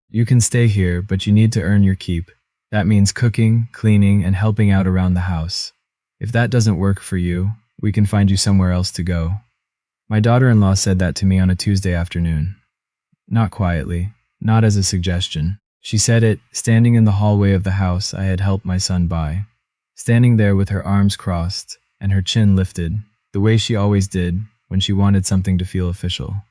You can stay here, but you need to earn your keep. That means cooking, cleaning, and helping out around the house. If that doesn't work for you, we can find you somewhere else to go." My daughter-in-law said that to me on a Tuesday afternoon. Not quietly, not as a suggestion. She said it, standing in the hallway of the house I had helped my son buy. Standing there with her arms crossed and her chin lifted, the way she always did when she wanted something to feel official.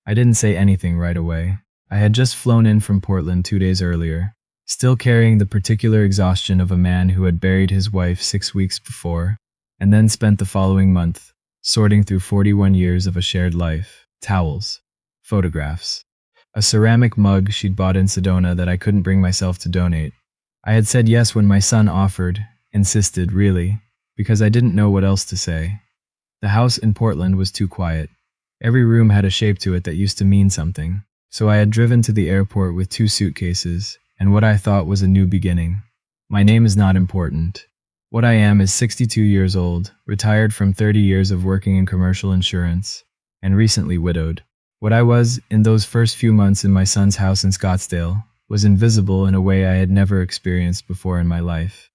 I didn't say anything right away. I had just flown in from Portland 2 days earlier, still carrying the particular exhaustion of a man who had buried his wife 6 weeks before, and then spent the following month sorting through 41 years of a shared life, towels, photographs, a ceramic mug she'd bought in Sedona that I couldn't bring myself to donate. I had said yes when my son offered, insisted really, because I didn't know what else to say. The house in Portland was too quiet. Every room had a shape to it that used to mean something, so I had driven to the airport with 2 suitcases and what I thought was a new beginning. My name is not important. What I am is 62 years old, retired from 30 years of working in commercial insurance, and recently widowed. What I was, in those first few months in my son's house in Scottsdale, was invisible in a way I had never experienced before in my life.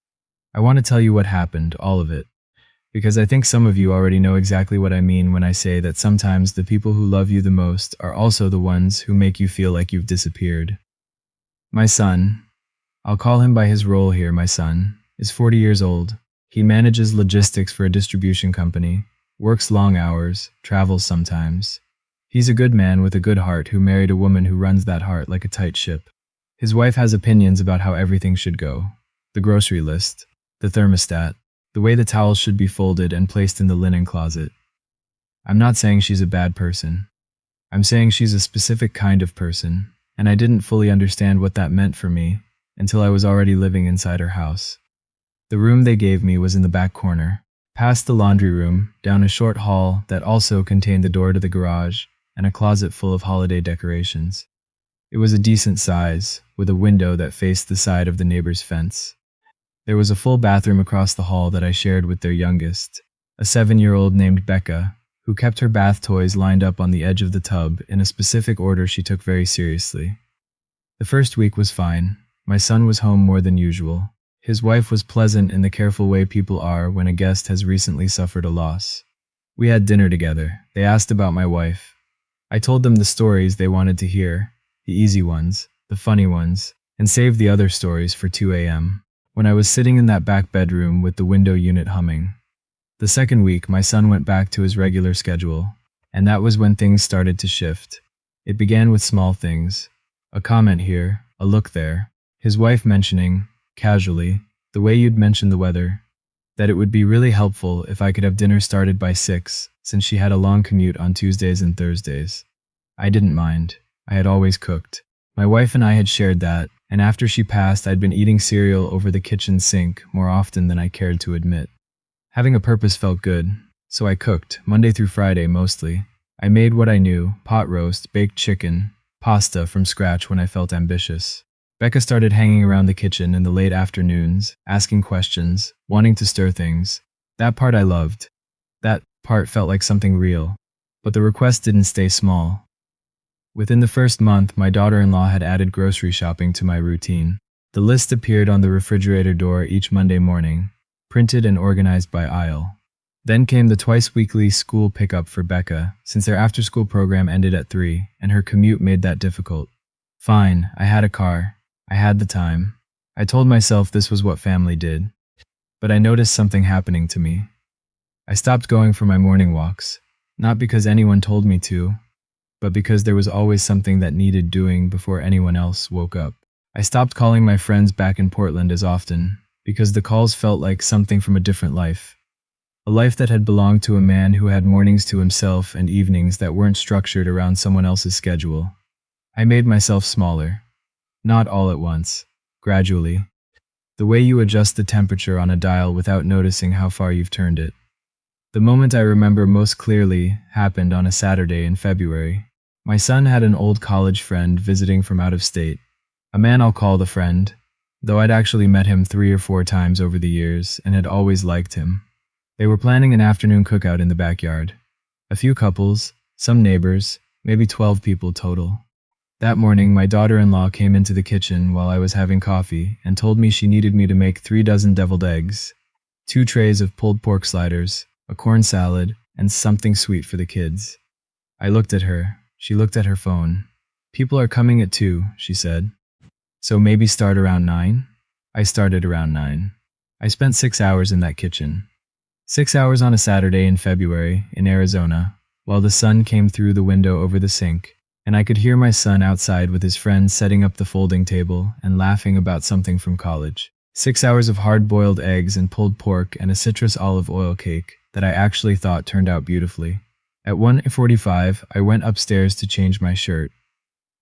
I want to tell you what happened, all of it, because I think some of you already know exactly what I mean when I say that sometimes the people who love you the most are also the ones who make you feel like you've disappeared. My son, I'll call him by his role here, my son, is 40 years old. He manages logistics for a distribution company, works long hours, travels sometimes. He's a good man with a good heart who married a woman who runs that heart like a tight ship. His wife has opinions about how everything should go. The grocery list, the thermostat, the way the towels should be folded and placed in the linen closet. I'm not saying she's a bad person. I'm saying she's a specific kind of person, and I didn't fully understand what that meant for me until I was already living inside her house. The room they gave me was in the back corner, past the laundry room, down a short hall that also contained the door to the garage and a closet full of holiday decorations. It was a decent size, with a window that faced the side of the neighbor's fence. There was a full bathroom across the hall that I shared with their youngest, a 7-year-old named Becca, who kept her bath toys lined up on the edge of the tub in a specific order she took very seriously. The first week was fine. My son was home more than usual. His wife was pleasant in the careful way people are when a guest has recently suffered a loss. We had dinner together. They asked about my wife. I told them the stories they wanted to hear, the easy ones, the funny ones, and saved the other stories for 2 a.m., when I was sitting in that back bedroom with the window unit humming. The second week, my son went back to his regular schedule, and that was when things started to shift. It began with small things. A comment here, a look there. His wife mentioning, casually, the way you'd mentioned the weather, that it would be really helpful if I could have dinner started by 6, since she had a long commute on Tuesdays and Thursdays. I didn't mind. I had always cooked. My wife and I had shared that, and after she passed, I'd been eating cereal over the kitchen sink more often than I cared to admit. Having a purpose felt good, so I cooked, Monday through Friday mostly. I made what I knew, pot roast, baked chicken, pasta from scratch when I felt ambitious. Becca started hanging around the kitchen in the late afternoons, asking questions, wanting to stir things. That part I loved. That part felt like something real. But the request didn't stay small. Within the first month, my daughter-in-law had added grocery shopping to my routine. The list appeared on the refrigerator door each Monday morning, printed and organized by aisle. Then came the twice-weekly school pickup for Becca, since their after-school program ended at 3, and her commute made that difficult. Fine, I had a car. I had the time. I told myself this was what family did. But I noticed something happening to me. I stopped going for my morning walks, not because anyone told me to, but because there was always something that needed doing before anyone else woke up. I stopped calling my friends back in Portland as often, because the calls felt like something from a different life. A life that had belonged to a man who had mornings to himself and evenings that weren't structured around someone else's schedule. I made myself smaller. Not all at once, gradually. The way you adjust the temperature on a dial without noticing how far you've turned it. The moment I remember most clearly happened on a Saturday in February. My son had an old college friend visiting from out of state. A man I'll call the friend, though I'd actually met him 3 or 4 times over the years and had always liked him. They were planning an afternoon cookout in the backyard. A few couples, some neighbors, maybe 12 people total. That morning, my daughter-in-law came into the kitchen while I was having coffee and told me she needed me to make 3 dozen deviled eggs, 2 trays of pulled pork sliders, a corn salad, and something sweet for the kids. I looked at her. She looked at her phone. People are coming at 2, she said. So maybe start around 9? I started around 9. I spent 6 hours in that kitchen. 6 hours on a Saturday in February in Arizona, while the sun came through the window over the sink, and I could hear my son outside with his friends setting up the folding table and laughing about something from college. 6 hours of hard-boiled eggs and pulled pork and a citrus olive oil cake that I actually thought turned out beautifully. At 1:45, I went upstairs to change my shirt.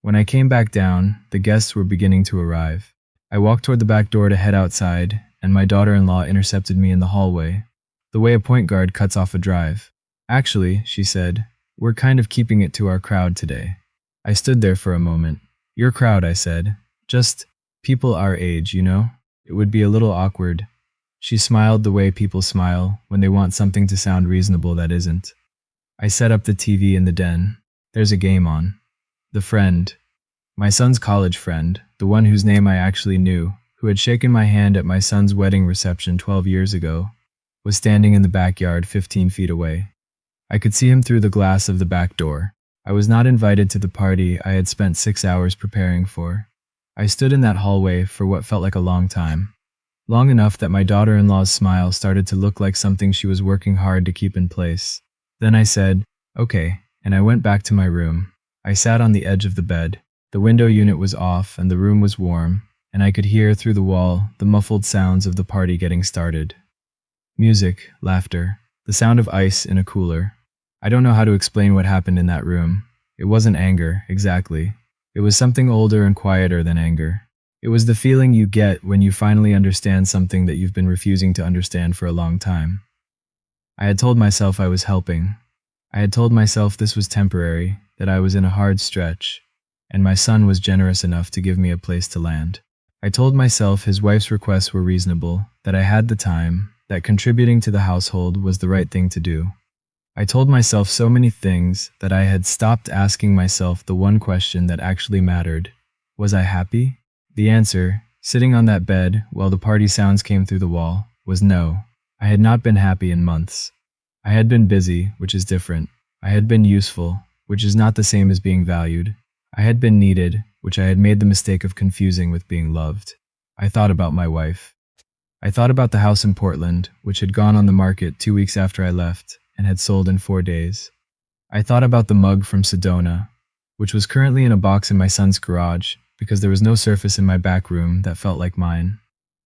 When I came back down, the guests were beginning to arrive. I walked toward the back door to head outside, and my daughter-in-law intercepted me in the hallway, the way a point guard cuts off a drive. Actually, she said, we're kind of keeping it to our crowd today. I stood there for a moment. Your crowd, I said. Just people our age, you know? It would be a little awkward. She smiled the way people smile when they want something to sound reasonable that isn't. I set up the TV in the den. There's a game on. The friend, my son's college friend, the one whose name I actually knew, who had shaken my hand at my son's wedding reception 12 years ago, was standing in the backyard 15 feet away. I could see him through the glass of the back door. I was not invited to the party I had spent 6 hours preparing for. I stood in that hallway for what felt like a long time. Long enough that my daughter-in-law's smile started to look like something she was working hard to keep in place. Then I said, okay, and I went back to my room. I sat on the edge of the bed. The window unit was off and the room was warm, and I could hear through the wall the muffled sounds of the party getting started. Music, laughter, the sound of ice in a cooler. I don't know how to explain what happened in that room. It wasn't anger, exactly. It was something older and quieter than anger. It was the feeling you get when you finally understand something that you've been refusing to understand for a long time. I had told myself I was helping. I had told myself this was temporary, that I was in a hard stretch, and my son was generous enough to give me a place to land. I told myself his wife's requests were reasonable, that I had the time, that contributing to the household was the right thing to do. I told myself so many things that I had stopped asking myself the one question that actually mattered. Was I happy? The answer, sitting on that bed while the party sounds came through the wall, was no. I had not been happy in months. I had been busy, which is different. I had been useful, which is not the same as being valued. I had been needed, which I had made the mistake of confusing with being loved. I thought about my wife. I thought about the house in Portland, which had gone on the market 2 weeks after I left and had sold in 4 days. I thought about the mug from Sedona, which was currently in a box in my son's garage because there was no surface in my back room that felt like mine.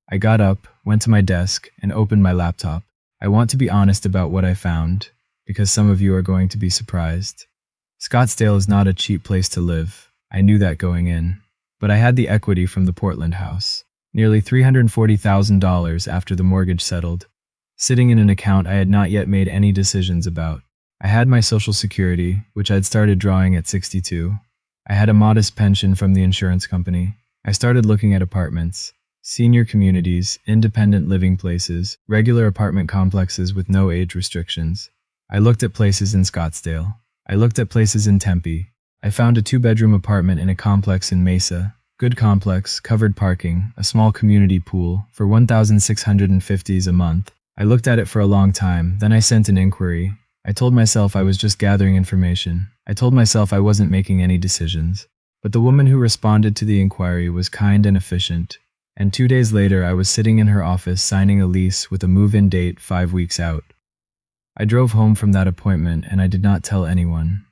I got up, went to my desk, and opened my laptop. I want to be honest about what I found, because some of you are going to be surprised. Scottsdale is not a cheap place to live. I knew that going in. But I had the equity from the Portland house. Nearly $340,000 after the mortgage settled, sitting in an account I had not yet made any decisions about. I had my Social Security, which I'd started drawing at 62. I had a modest pension from the insurance company. I started looking at apartments, senior communities, independent living places, regular apartment complexes with no age restrictions. I looked at places in Scottsdale. I looked at places in Tempe. I found a 2-bedroom apartment in a complex in Mesa. Good complex, covered parking, a small community pool for $1,650 a month. I looked at it for a long time, then I sent an inquiry. I told myself I was just gathering information. I told myself I wasn't making any decisions. But the woman who responded to the inquiry was kind and efficient. And 2 days later, I was sitting in her office signing a lease with a move-in date 5 weeks out. I drove home from that appointment and I did not tell anyone.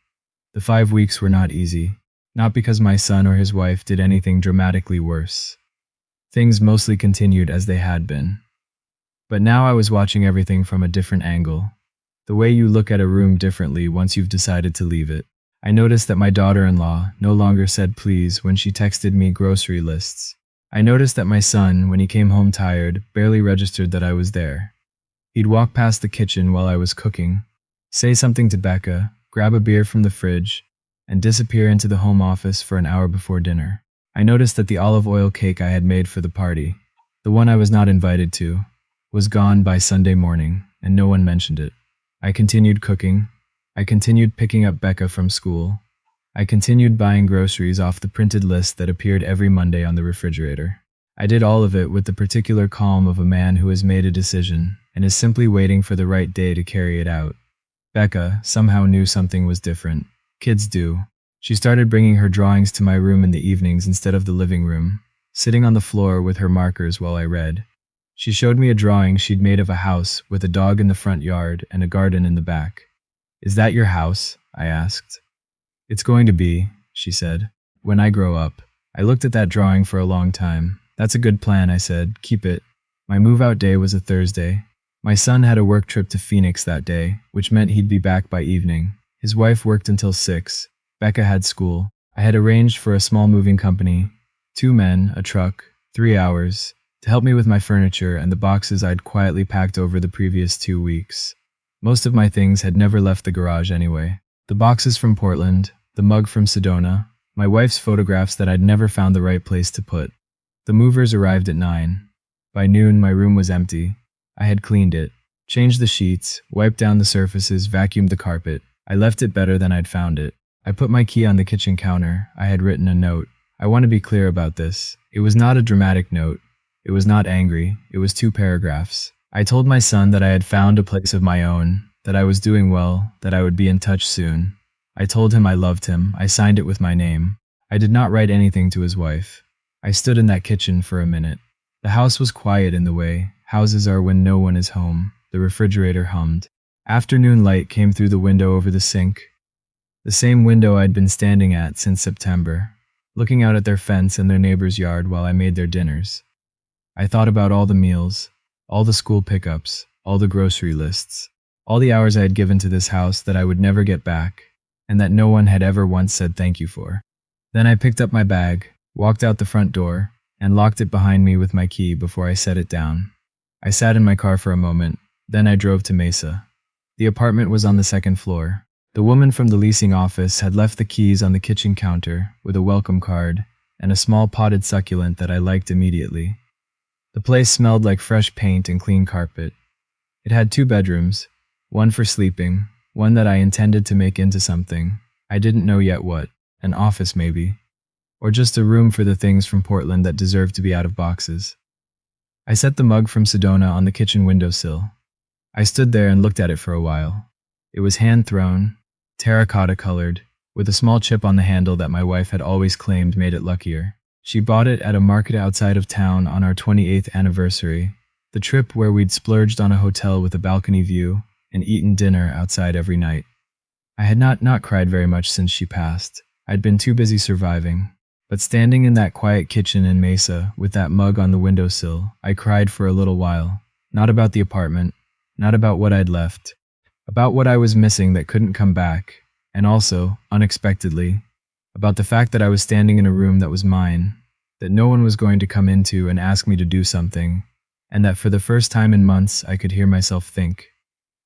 The 5 weeks were not easy. Not because my son or his wife did anything dramatically worse. Things mostly continued as they had been. But now I was watching everything from a different angle. The way you look at a room differently once you've decided to leave it. I noticed that my daughter-in-law no longer said please when she texted me grocery lists. I noticed that my son, when he came home tired, barely registered that I was there. He'd walk past the kitchen while I was cooking, say something to Becca, grab a beer from the fridge, and disappear into the home office for an hour before dinner. I noticed that the olive oil cake I had made for the party, the one I was not invited to, was gone by Sunday morning, and no one mentioned it. I continued cooking. I continued picking up Becca from school. I continued buying groceries off the printed list that appeared every Monday on the refrigerator. I did all of it with the particular calm of a man who has made a decision and is simply waiting for the right day to carry it out. Becca somehow knew something was different. Kids do. She started bringing her drawings to my room in the evenings instead of the living room, sitting on the floor with her markers while I read. She showed me a drawing she'd made of a house with a dog in the front yard and a garden in the back. "Is that your house?" I asked. "It's going to be," she said, "when I grow up." I looked at that drawing for a long time. "That's a good plan," I said. "Keep it." My move-out day was a Thursday. My son had a work trip to Phoenix that day, which meant he'd be back by evening. His wife worked until 6. Becca had school. I had arranged for a small moving company, 2 men, a truck, 3 hours, to help me with my furniture and the boxes I'd quietly packed over the previous 2 weeks. Most of my things had never left the garage anyway. The boxes from Portland, the mug from Sedona, my wife's photographs that I'd never found the right place to put. The movers arrived at 9. By noon, my room was empty. I had cleaned it, changed the sheets, wiped down the surfaces, vacuumed the carpet. I left it better than I'd found it. I put my key on the kitchen counter. I had written a note. I want to be clear about this. It was not a dramatic note. It was not angry. It was 2 paragraphs. I told my son that I had found a place of my own, that I was doing well, that I would be in touch soon. I told him I loved him. I signed it with my name. I did not write anything to his wife. I stood in that kitchen for a minute. The house was quiet in the way houses are when no one is home. The refrigerator hummed. Afternoon light came through the window over the sink. The same window I'd been standing at since September, looking out at their fence and their neighbor's yard while I made their dinners. I thought about all the meals, all the school pickups, all the grocery lists, all the hours I had given to this house that I would never get back, and that no one had ever once said thank you for. Then I picked up my bag, walked out the front door, and locked it behind me with my key before I set it down. I sat in my car for a moment, then I drove to Mesa. The apartment was on the 2nd floor. The woman from the leasing office had left the keys on the kitchen counter with a welcome card and a small potted succulent that I liked immediately. The place smelled like fresh paint and clean carpet. It had 2 bedrooms, one for sleeping, one that I intended to make into something. I didn't know yet what, an office maybe, or just a room for the things from Portland that deserved to be out of boxes. I set the mug from Sedona on the kitchen windowsill. I stood there and looked at it for a while. It was hand-thrown, terracotta-colored, with a small chip on the handle that my wife had always claimed made it luckier. She bought it at a market outside of town on our 28th anniversary, the trip where we'd splurged on a hotel with a balcony view and eaten dinner outside every night. I had not cried very much since she passed. I'd been too busy surviving. But standing in that quiet kitchen in Mesa with that mug on the windowsill, I cried for a little while. Not about the apartment, not about what I'd left, about what I was missing that couldn't come back, and also, unexpectedly, about the fact that I was standing in a room that was mine, that no one was going to come into and ask me to do something, and that for the first time in months I could hear myself think.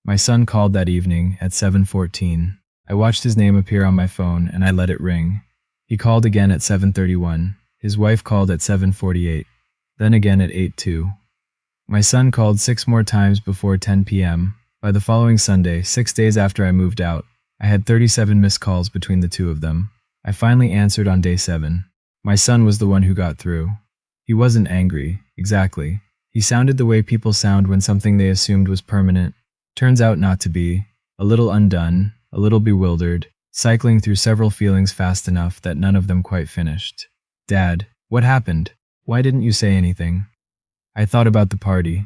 My son called that evening at 7:14. I watched his name appear on my phone and I let it ring. He called again at 7:31. His wife called at 7:48, then again at 8:02. My son called 6 more times before 10 p.m. By the following Sunday, 6 days after I moved out, I had 37 missed calls between the 2 of them. I finally answered on day 7. My son was the one who got through. He wasn't angry, exactly. He sounded the way people sound when something they assumed was permanent turns out not to be, a little undone, a little bewildered, cycling through several feelings fast enough that none of them quite finished. "Dad, what happened? Why didn't you say anything?" I thought about the party.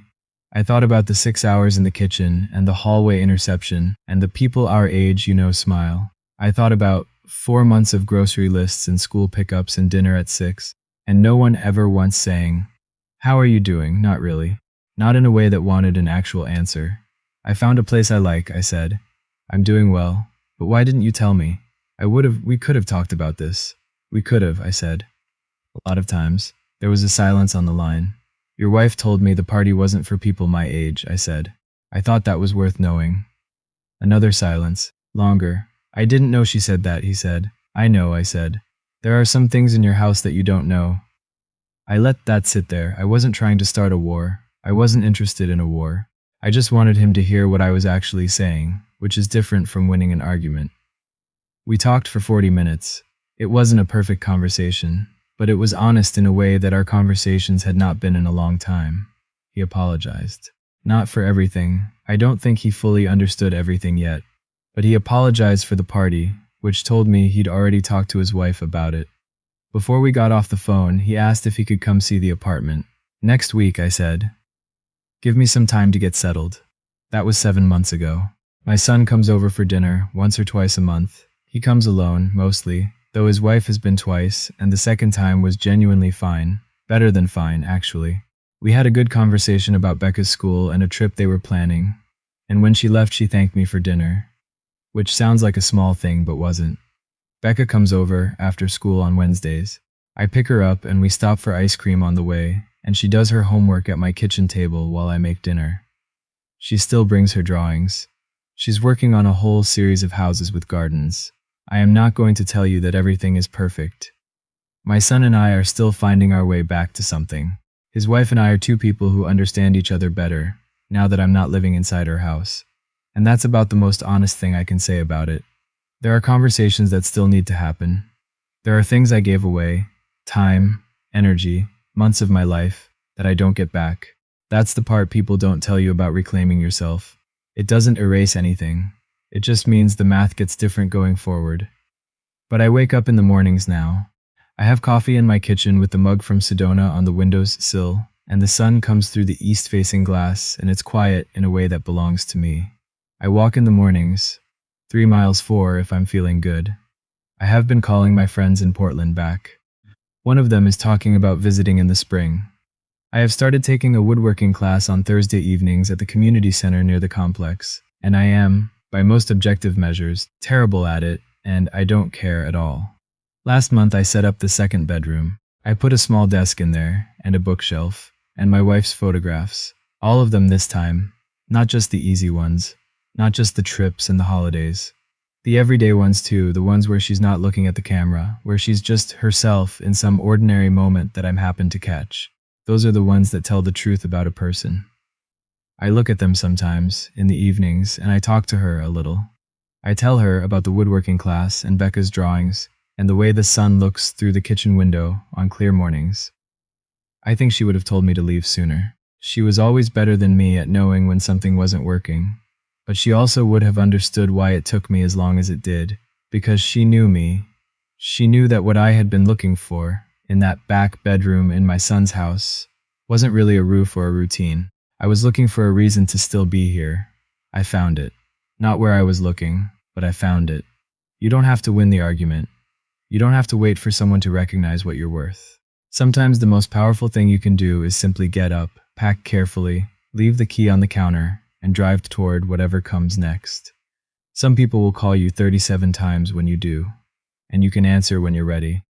I thought about the 6 hours in the kitchen and the hallway interception and the people our age smile. I thought about 4 months of grocery lists and school pickups and dinner at 6, and no one ever once saying, "How are you doing?" Not really. Not in a way that wanted an actual answer. "I found a place I like," I said. "I'm doing well. But why didn't you tell me? We could have talked about this." "We could have," I said. "A lot of times." There was a silence on the line. "Your wife told me the party wasn't for people my age," I said. "I thought that was worth knowing." Another silence. Longer. "I didn't know she said that," he said. "I know," I said. "There are some things in your house that you don't know." I let that sit there. I wasn't trying to start a war. I wasn't interested in a war. I just wanted him to hear what I was actually saying, which is different from winning an argument. We talked for 40 minutes. It wasn't a perfect conversation, but it was honest in a way that our conversations had not been in a long time. He apologized. Not for everything. I don't think he fully understood everything yet. But he apologized for the party, which told me he'd already talked to his wife about it. Before we got off the phone, he asked if he could come see the apartment. Next week, I said. Give me some time to get settled. That was 7 months ago. My son comes over for dinner once or twice a month. He comes alone, mostly, though his wife has been twice, and the second time was genuinely fine. Better than fine, actually. We had a good conversation about Becca's school and a trip they were planning, and when she left she thanked me for dinner, which sounds like a small thing but wasn't. Becca comes over after school on Wednesdays. I pick her up and we stop for ice cream on the way, and she does her homework at my kitchen table while I make dinner. She still brings her drawings. She's working on a whole series of houses with gardens. I am not going to tell you that everything is perfect. My son and I are still finding our way back to something. His wife and I are two people who understand each other better, now that I'm not living inside her house. And that's about the most honest thing I can say about it. There are conversations that still need to happen. There are things I gave away, time, energy, months of my life, that I don't get back. That's the part people don't tell you about reclaiming yourself. It doesn't erase anything. It just means the math gets different going forward. But I wake up in the mornings now. I have coffee in my kitchen with the mug from Sedona on the window's sill, and the sun comes through the east-facing glass, and it's quiet in a way that belongs to me. I walk in the mornings, 3 miles 4 if I'm feeling good. I have been calling my friends in Portland back. One of them is talking about visiting in the spring. I have started taking a woodworking class on Thursday evenings at the community center near the complex, and I am, by most objective measures, terrible at it, and I don't care at all. Last month I set up the second bedroom. I put a small desk in there, and a bookshelf, and my wife's photographs. All of them this time, not just the easy ones, not just the trips and the holidays. The everyday ones too, the ones where she's not looking at the camera, where she's just herself in some ordinary moment that I'm happened to catch. Those are the ones that tell the truth about a person. I look at them sometimes, in the evenings, and I talk to her a little. I tell her about the woodworking class and Becca's drawings, and the way the sun looks through the kitchen window on clear mornings. I think she would have told me to leave sooner. She was always better than me at knowing when something wasn't working, but she also would have understood why it took me as long as it did, because she knew me. She knew that what I had been looking for, in that back bedroom in my son's house, wasn't really a roof or a routine. I was looking for a reason to still be here. I found it. Not where I was looking, but I found it. You don't have to win the argument. You don't have to wait for someone to recognize what you're worth. Sometimes the most powerful thing you can do is simply get up, pack carefully, leave the key on the counter, and drive toward whatever comes next. Some people will call you 37 times when you do, and you can answer when you're ready.